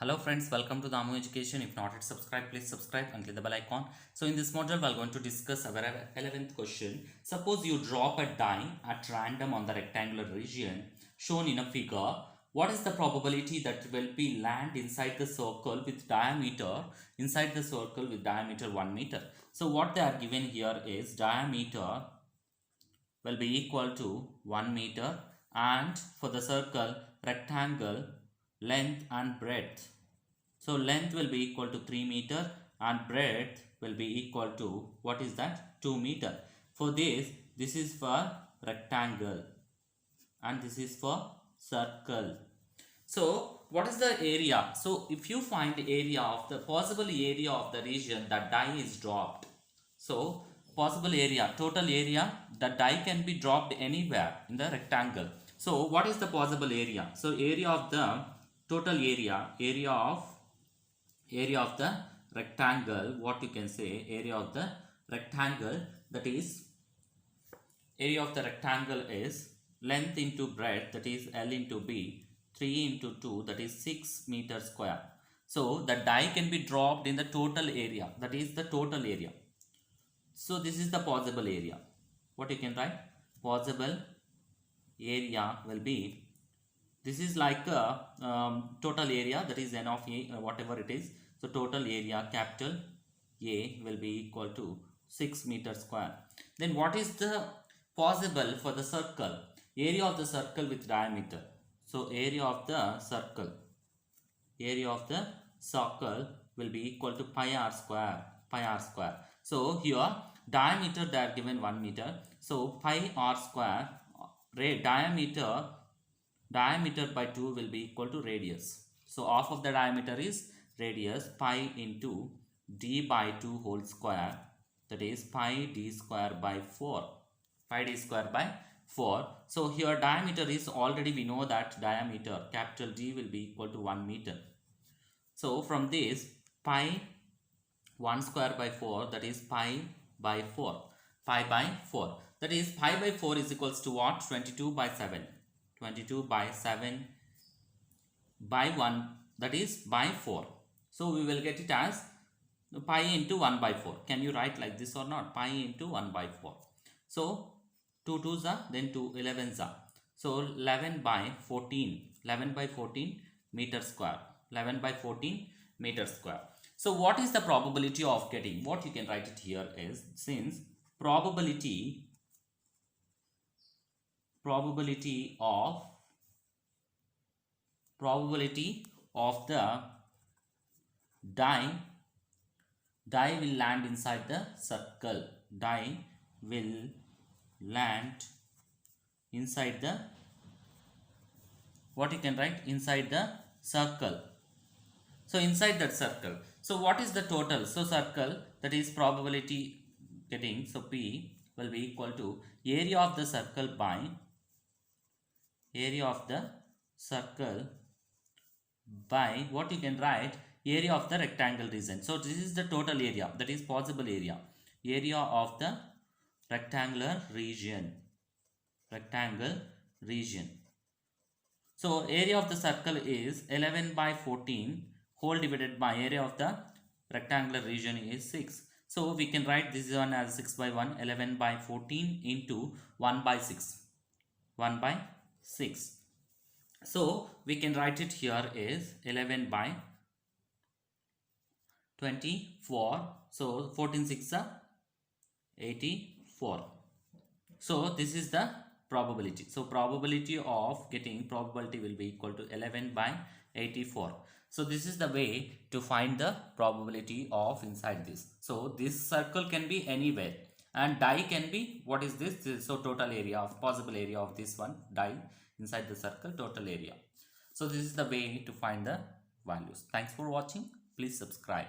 Hello friends, welcome to the Amu Education. If not yet subscribe, please subscribe and click the bell icon. So in this module, we are going to discuss our 11th question. Suppose you drop a die at random on the rectangular region shown in a figure. What is the probability that will be land inside the circle with diameter 1 meter? So what they are given here is diameter will be equal to 1 meter, and for the circle rectangle length and breadth. So length will be equal to 3 meter and breadth will be equal to, what is that, 2 meter. For this is for rectangle and this is for circle. So what is the area? So if you find area of the possible area of the region that die is dropped. So possible area, total area, the die can be dropped anywhere in the rectangle. So what is the possible area? So area of the total area of the rectangle, what you can say, area of the rectangle, that is area of the rectangle is length into breadth, that is L into B, 3 into 2, that is 6 meter square. So the die can be dropped in the total area, that is the total area. So this is the possible area. What you can write? Possible area will be, this is like a total area, that is N of A, whatever it is. So total area capital A will be equal to 6 meter square. Then what is the possible for the circle? Area of the circle with diameter. So area of the circle will be equal to pi r square. So here diameter they are given 1 meter. So pi r square, diameter by 2 will be equal to radius. So half of the diameter is radius, pi into d by 2 whole square, that is pi d square by 4. So here diameter is, already we know that diameter capital D will be equal to 1 meter. So from this, pi 1 square by 4, that is pi by 4. That is pi by 4 is equals to what? 22 by 7 by 1, that is by 4. So we will get it as pi into 1 by 4. Can you write like this or not? Pi into 1 by 4. So 2 2s are, then 2 11s are. So 11 by 14 meter square. So what is the probability of getting? What you can write it here is, since probability of the die will land inside the circle. Die will land inside the, what you can write, inside the circle. So inside that circle. So what is the total? So circle, that is probability getting, so P will be equal to area of the circle by what you can write, area of the rectangle region. So this is the total area, that is possible area of the rectangle region. So area of the circle is 11 by 14 whole divided by area of the rectangular region is 6. So we can write this one as 6 by 1, 11 by 14 into 1 by 6. So we can write it here is 11 by 24. So 14 6 are 84. So this is the probability. So probability of getting, probability will be equal to 11 by 84. So this is the way to find the probability of inside this. So this circle can be anywhere and die can be, what is this? So total area of, possible area of this one, die inside the circle, total area. So this is the way to find the values. Thanks for watching. Please subscribe.